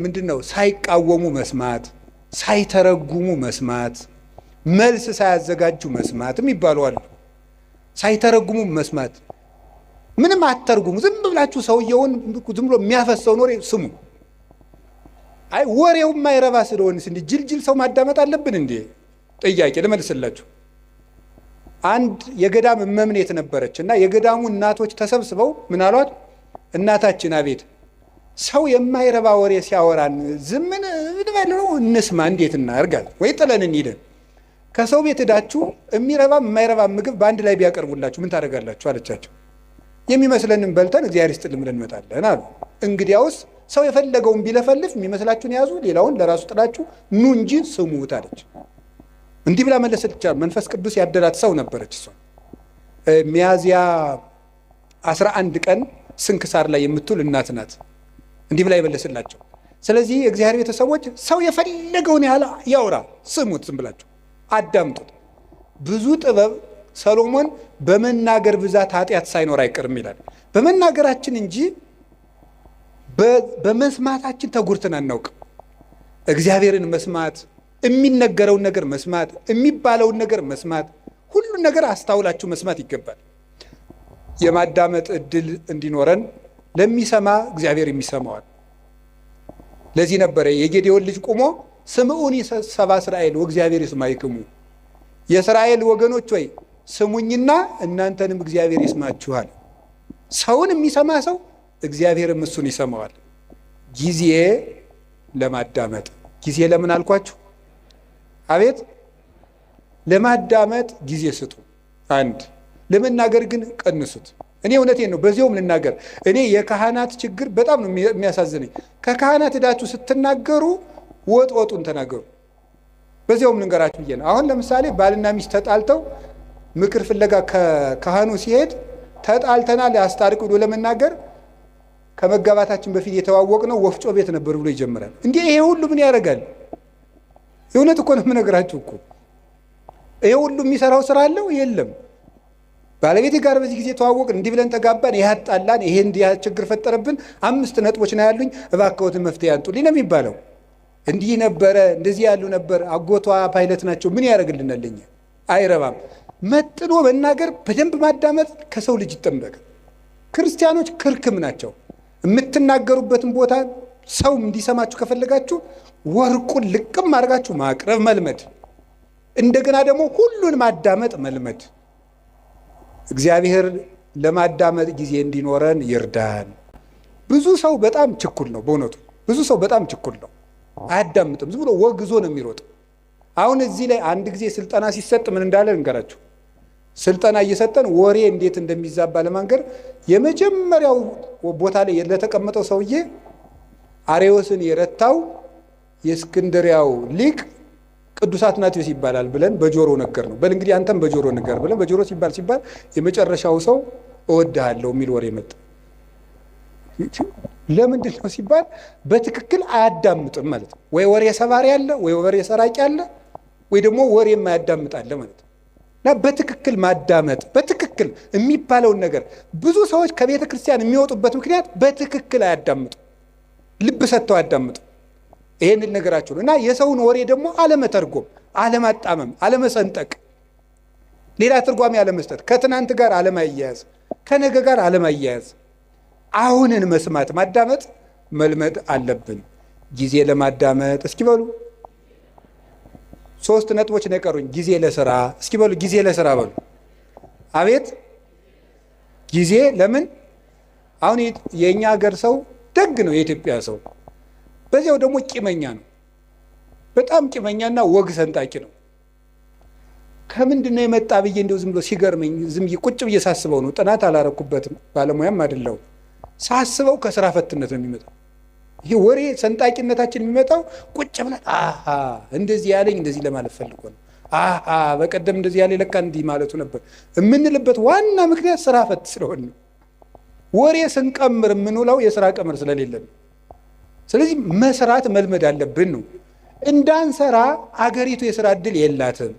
ምንድነው ሳይቃወሙ መስማት፣ ሳይተረጉሙ መስማት፣ መልስ ሳያዘጋጁ መስማትም ይባላል። ሳይተረጉሙ መስማት ምንም አትተርጉሙ፣ ዝም ብላችሁ ሰውየውን ዝም ብሎ የሚያፈሰውን ወሬ ስሙ። አይ ወሬው የማይረባ ስለሆነስ እንዴ ጅልጅል ሰው ማዳመጥ አለብን እንዴ? ጥያቄ ልመልስላችሁ። አንድ የገዳም መምኔት ነበረች እና የገዳሙ እናቶች ተሰብስበው ምን አሏት? እናታችን አቤት ሰው የማይረባ ወሬ ሲያወራን ዝምን እንበለው እንስማ፣ እንዴት እናርጋል? ወይ ጥለን እንሂድ? ከሰው ቤት ሄዳችሁ የሚረባ የማይረባ ምግብ በአንድ ላይ ቢያቀርቡላችሁ ምን ታደርጋላችሁ አለቻቸው። የሚመስለንን በልተን እግዚአብሔር ይስጥልን ብለን እንመጣለን አሉ። እንግዲያውስ ሰው የፈለገውን ቢለፈልፍ የሚመስላችሁን ያዙ፣ ሌላውን ለራሱ ጥላችሁ ኑ እንጂ ስሙት አለች። እንዲህ ብላ መለሰች። መንፈስ ቅዱስ ያደላት ሰው ነበረች። እሷ ሚያዝያ 11 ቀን ስንክሳር ላይ የምትውል እናት ናት። እንዲህ ብላ ይመለስላቸው። ስለዚህ የእግዚአብሔር ቤተሰቦች ሰው የፈለገውን ያህል ያውራ፣ ስሙት፣ ዝም ብላችሁ አዳምጡት። ብዙ ጥበብ ሰሎሞን በመናገር ብዛት ኃጢአት ሳይኖር አይቀርም ይላል። በመናገራችን እንጂ በመስማታችን ተጉርተን አናውቅም። እግዚአብሔርን መስማት፣ የሚነገረውን ነገር መስማት፣ የሚባለውን ነገር መስማት፣ ሁሉን ነገር አስተውላችሁ መስማት ይገባል። የማዳመጥ እድል እንዲኖረን ለሚሰማ እግዚአብሔር የሚሰማዋል። ለዚህ ነበረ የጌዴዎን ልጅ ቆሞ ስምዑኒ ሰብአ እስራኤል ወእግዚአብሔር ይስማዕክሙ፣ የእስራኤል ወገኖች ወይ ስሙኝና እናንተንም እግዚአብሔር ይስማችኋል። ሰውን የሚሰማ ሰው እግዚአብሔርም እሱን ይሰማዋል። ጊዜ ለማዳመጥ ጊዜ ለምን አልኳችሁ? አቤት ለማዳመጥ ጊዜ ስጡ። አንድ ለመናገር ግን ቀንሱት። እኔ እውነቴን ነው፣ በዚያውም ልናገር። እኔ የካህናት ችግር በጣም ነው የሚያሳዝነኝ። ከካህናት ሄዳችሁ ስትናገሩ ወጡን ተናገሩ። በዚያውም ልንገራችሁ ብዬ ነው። አሁን ለምሳሌ ባልና ሚስት ተጣልተው ምክር ፍለጋ ከካህኑ ሲሄድ ተጣልተናል አስታርቁ ብሎ ለመናገር ከመጋባታችን በፊት የተዋወቅነው ወፍጮ ቤት ነበር ብሎ ይጀምራል። እንዴ ይሄ ሁሉ ምን ያደርጋል? የእውነት እኮ ነው የምነግራችሁ እኮ። ይሄ ሁሉ የሚሰራው ስራ አለው የለም? ባለቤቴ ጋር በዚህ ጊዜ ተዋወቅን፣ እንዲህ ብለን ተጋባን፣ ይሄ አጣላን፣ ይሄ እንዲህ ችግር ፈጠረብን፣ 5 ነጥቦች ነው ያሉኝ፣ እባክዎትን መፍትሄ ያንጡልኝ ነው የሚባለው። እንዲህ ነበረ፣ እንደዚህ ያሉ ነበር፣ አጎቷ ፓይለት ናቸው፣ ምን ያደርግልናል? አይረባም። መጥኖ መናገር፣ በደንብ ማዳመጥ ከሰው ልጅ ይጠበቃል። ክርስቲያኖች ክርክም ናቸው። የምትናገሩበትን ቦታ ሰው እንዲሰማችሁ ከፈለጋችሁ ወርቁን ልቅም አድርጋችሁ ማቅረብ መልመድ፣ እንደገና ደግሞ ሁሉን ማዳመጥ መልመድ። እግዚአብሔር ለማዳመጥ ጊዜ እንዲኖረን ይርዳን። ብዙ ሰው በጣም ችኩል ነው። በእውነቱ ብዙ ሰው በጣም ችኩል ነው፣ አያዳምጥም። ዝም ብሎ ወግዞ ነው የሚሮጥ። አሁን እዚህ ላይ አንድ ጊዜ ስልጠና ሲሰጥ ምን እንዳለ እንገራችሁ። ስልጠና እየሰጠን ወሬ እንዴት እንደሚዛባ ለማንገር የመጀመሪያው ቦታ ላይ ለተቀመጠው ሰውዬ አርዮስን የረታው የእስክንድሪያው ሊቅ ቅዱስ አትናቴዎስ ይባላል ብለን በጆሮ ነገር ነው። በል እንግዲህ አንተም በጆሮ ነገር ብለን በጆሮ ሲባል የመጨረሻው ሰው እወድሃለሁ የሚል ወሬ መጣ። ለምንድን ነው ሲባል በትክክል አያዳምጥም ማለት ነው። ወይ ወሬ ሰባሪ አለ፣ ወይ ወሬ ሰራቂ አለ፣ ወይ ደግሞ ወሬ የማያዳምጥ አለ ማለት ነው። እና በትክክል ማዳመጥ፣ በትክክል የሚባለውን ነገር ብዙ ሰዎች ከቤተ ክርስቲያን የሚወጡበት ምክንያት በትክክል አያዳምጡ፣ ልብ ሰጥተው አያዳምጡ። ይሄንን ነገራቸው ነው። እና የሰውን ወሬ ደግሞ አለመተርጎም፣ አለማጣመም፣ አለመሰንጠቅ፣ ሌላ ትርጓሜ አለመስጠት፣ ከትናንት ጋር አለማያያዝ፣ ከነገ ጋር አለማያያዝ፣ አሁንን መስማት ማዳመጥ መልመድ አለብን። ጊዜ ለማዳመጥ እስኪ በሉ 3 ነጥቦች ነው የቀሩኝ። ጊዜ ለስራ እስኪ በሉ ጊዜ ለስራ በሉ። አቤት ጊዜ ለምን? አሁን የኛ ሀገር ሰው ደግ ነው፣ የኢትዮጵያ ሰው በዚያው ደግሞ ቂመኛ ነው። በጣም ቂመኛና ወግ ሰንጣቂ ነው። ከምንድን ነው የመጣ ብዬ እንደው ዝም ብሎ ሲገርመኝ ዝም ቁጭ ብዬ ሳስበው ነው። ጥናት አላረኩበትም፣ ባለሙያም አይደለሁም። ሳስበው ከስራ ፈትነት ነው የሚመጣው። ይሄ ወሬ ሰንጣቂነታችን የሚመጣው ቁጭ ብለን እንደዚህ ያለኝ እንደዚህ ለማለት ፈልጎ ነው፣ በቀደም እንደዚህ ያለ ለካ እንዲህ ማለቱ ነበር የምንልበት ዋና ምክንያት ስራ ፈት ስለሆነ ነው። ወሬ ስንቀምር የምንውለው የስራ ቀመር ስለሌለን። ስለዚህ መስራት መልመድ አለብን ነው። እንዳንሰራ አገሪቱ የስራ እድል የላትም።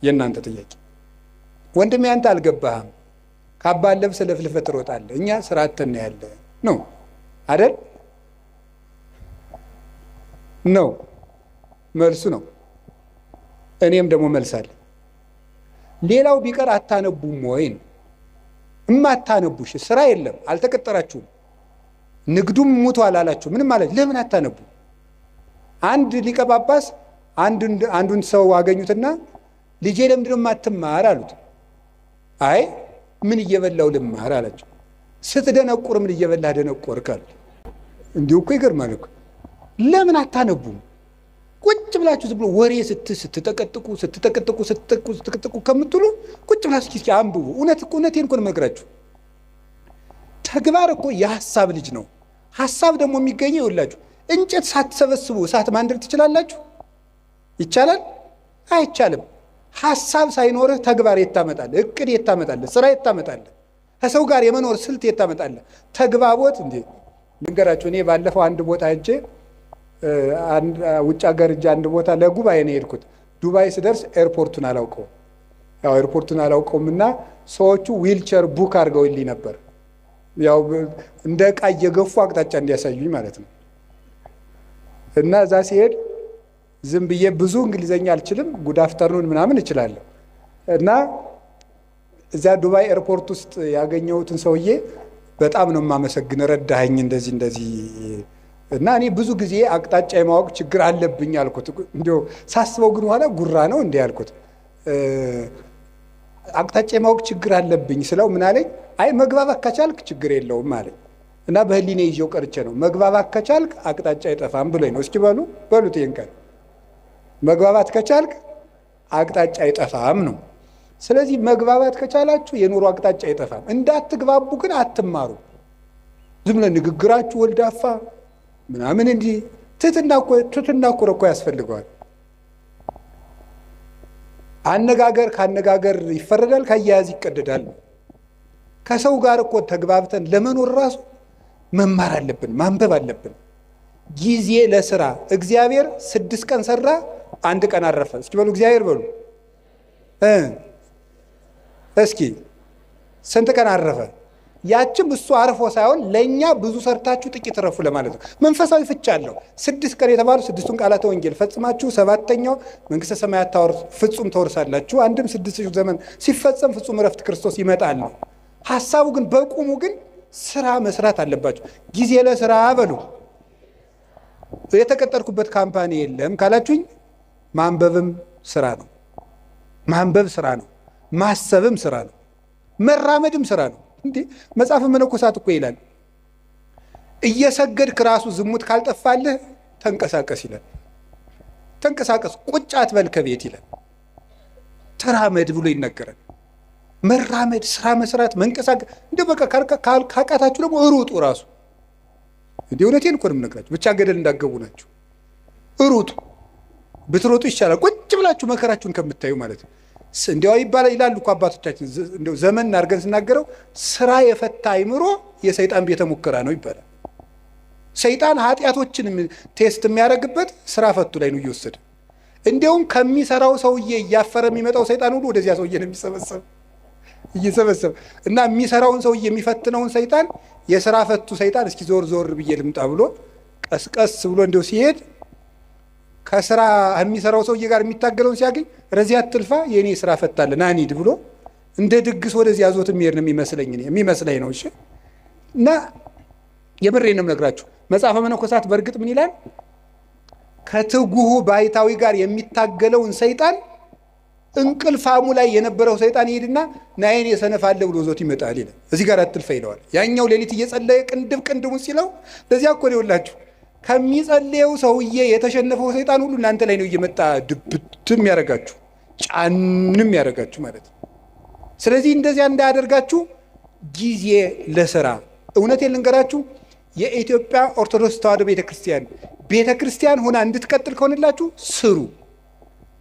የእናንተ ጥያቄ ወንድሜ፣ አንተ አልገባህም። ካባን ለብሰ ለፍልፈት ትሮጣለህ፣ እኛ ስራ አጥተን ያለ ነው አይደል? ነው መልሱ ነው። እኔም ደግሞ መልሳለሁ። ሌላው ቢቀር አታነቡም ወይ ነው። እማታነቡሽ ስራ የለም፣ አልተቀጠራችሁም፣ ንግዱም ሙቷል አላችሁ። ምንም ማለት ለምን አታነቡ? አንድ ሊቀ ጳጳስ አንዱን ሰው አገኙትና ልጄ ለምንድን ነው የማትማር አሉት። አይ ምን እየበላው ልማር አላቸው። ስትደነቁር ምን እየበላህ ደነቆርክ አሉት። እንዲሁ እኮ ይገርማል እኮ። ለምን አታነቡም? ቁጭ ብላችሁ ዝም ብሎ ወሬ ስትጠቀጥቁ ከምትሉ ቁጭ ብላችሁ እስኪ አንብቡ። እውነቴን እኮ ነው የምነግራችሁ። ተግባር እኮ የሀሳብ ልጅ ነው። ሀሳብ ደግሞ የሚገኘው ይኸውላችሁ፣ እንጨት ሳትሰበስቡ እሳት ማንደድ ትችላላችሁ? ይቻላል? አይቻልም። ሀሳብ ሳይኖርህ ተግባር የት ታመጣለህ? እቅድ የት ታመጣለህ? ስራ የት ታመጣለህ? ከሰው ጋር የመኖር ስልት የት ታመጣለህ? ተግባቦት እንዴ! ልንገራችሁ፣ እኔ ባለፈው አንድ ቦታ ሄጄ ውጭ ሀገር ሄጄ አንድ ቦታ ለጉባኤ ነው የሄድኩት። ዱባይ ስደርስ ኤርፖርቱን አላውቀውም። ያው ኤርፖርቱን አላውቀውም እና ሰዎቹ ዊልቸር ቡክ አድርገውልኝ ነበር። ያው እንደ ዕቃ እየገፉ አቅጣጫ እንዲያሳዩኝ ማለት ነው። እና እዛ ሲሄድ ዝም ብዬ ብዙ እንግሊዘኛ አልችልም፣ ጉድ አፍተርኑን ምናምን እችላለሁ። እና እዚያ ዱባይ ኤርፖርት ውስጥ ያገኘሁትን ሰውዬ በጣም ነው የማመሰግን፣ ረዳኸኝ እንደዚህ። እና እኔ ብዙ ጊዜ አቅጣጫ የማወቅ ችግር አለብኝ አልኩት። እንዲያው ሳስበው ግን ኋላ ጉራ ነው እንዴ አልኩት። አቅጣጫ የማወቅ ችግር አለብኝ ስለው ምን አለኝ? አይ መግባባት ከቻልክ ችግር የለውም አለኝ። እና በህሊኔ ይዤው ቀርቼ ነው መግባባት ከቻልክ አቅጣጫ አይጠፋም ብሎኝ ነው። እስኪ በሉት ይሄን ቃል መግባባት ከቻልክ አቅጣጫ አይጠፋም ነው። ስለዚህ መግባባት ከቻላችሁ የኑሮ አቅጣጫ አይጠፋም። እንዳትግባቡ ግን አትማሩ። ዝም ብለ ንግግራችሁ ወልዳፋ ምናምን እንዲህ ትህትና እኮ ያስፈልገዋል። አነጋገር ካነጋገር ይፈረዳል፣ ካያያዝ ይቀደዳል። ከሰው ጋር እኮ ተግባብተን ለመኖር ራሱ መማር አለብን፣ ማንበብ አለብን። ጊዜ ለስራ እግዚአብሔር 6 ቀን ሰራ፣ 1 ቀን አረፈ። እስኪ በሉ እግዚአብሔር በሉ። እስኪ ስንት ቀን አረፈ? ያችም እሱ አርፎ ሳይሆን ለእኛ ብዙ ሰርታችሁ ጥቂት ረፉ ለማለት ነው። መንፈሳዊ ፍቻ አለው። 6 ቀን የተባሉ 6ቱን ቃላተ ወንጌል ፈጽማችሁ 7ኛው መንግሥተ ሰማያት ፍጹም ተወርሳላችሁ። አንድም 6000 ዘመን ሲፈጸም ፍጹም እረፍት ክርስቶስ ይመጣል ነው ሐሳቡ። ግን በቁሙ ግን ስራ መስራት አለባችሁ። ጊዜ ለስራ በሉ። የተቀጠርኩበት ካምፓኒ የለም ካላችሁኝ ማንበብም ስራ ነው። ማንበብ ስራ ነው። ማሰብም ስራ ነው። መራመድም ስራ ነው። እንዴ መጽሐፈ መነኮሳት እኮ ይላል እየሰገድክ ራሱ ዝሙት ካልጠፋልህ ተንቀሳቀስ ይላል። ተንቀሳቀስ፣ ቁጭ አትበል ከቤት ይላል። ተራመድ ብሎ ይነገራል። መራመድ፣ ስራ መስራት፣ መንቀሳቀስ። እንደ በቃ ካቃታችሁ ደግሞ ሩጡ ራሱ። እንዴ እውነቴን እኮ ነው የምነግራችሁ። ብቻ ገደል እንዳገቡ ናችሁ። ሩጡ። ብትሮጡ ይሻላል ቁጭ ብላችሁ መከራችሁን ከምታዩ ማለት ነው። እንዲያው ይላሉ እኮ አባቶቻችን። እንደው ዘመን አድርገን ስናገረው ስራ የፈታ አይምሮ የሰይጣን ቤተ ሙከራ ነው ይባላል። ሰይጣን ኃጢአቶችን ቴስት የሚያደርግበት ስራ ፈቱ ላይ ነው እየወሰደ። እንዲያውም ከሚሰራው ሰውዬ እያፈረ የሚመጣው ሰይጣን ሁሉ ወደዚያ ሰውዬ ነው እየሰበሰበ እና የሚሰራውን ሰውዬ የሚፈትነውን ሰይጣን የስራ ፈቱ ሰይጣን እስኪ ዞር ብዬ ልምጣ ብሎ ቀስቀስ ብሎ እንደው ሲሄድ ከስራ የሚሰራው ሰውዬ ጋር የሚታገለውን ሲያገኝ ረዚያ አትልፋ የኔ ስራ ፈታለ ናኒድ ብሎ እንደ ድግስ ወደዚያ ዞት የሚሄድ ነው የሚመስለኝ ነው። እሺ እና የምሬን ነው የምነግራችሁ። መጽሐፈ መነኮሳት በእርግጥ ምን ይላል? ከትጉሁ ባይታዊ ጋር የሚታገለውን ሰይጣን እንቅልፋሙ ላይ የነበረው ሰይጣን ይሄድና ናይን የሰነፋለ ብሎ ዞት ይመጣል ይላል። እዚህ ጋር አትልፋ ይለዋል። ያኛው ሌሊት እየጸለየ ቅንድሙን ሲለው ለዚያ እኮ ነው ይውላችሁ ከሚጸልየው ሰውዬ የተሸነፈው ሰይጣን ሁሉ እናንተ ላይ ነው እየመጣ ድብትም ያደርጋችሁ ጫንም ያደርጋችሁ ማለት ነው። ስለዚህ እንደዚያ እንዳያደርጋችሁ ጊዜ ለስራ። እውነቴን ልንገራችሁ፣ የኢትዮጵያ ኦርቶዶክስ ተዋሕዶ ቤተክርስቲያን ሆና እንድትቀጥል ከሆነላችሁ ስሩ።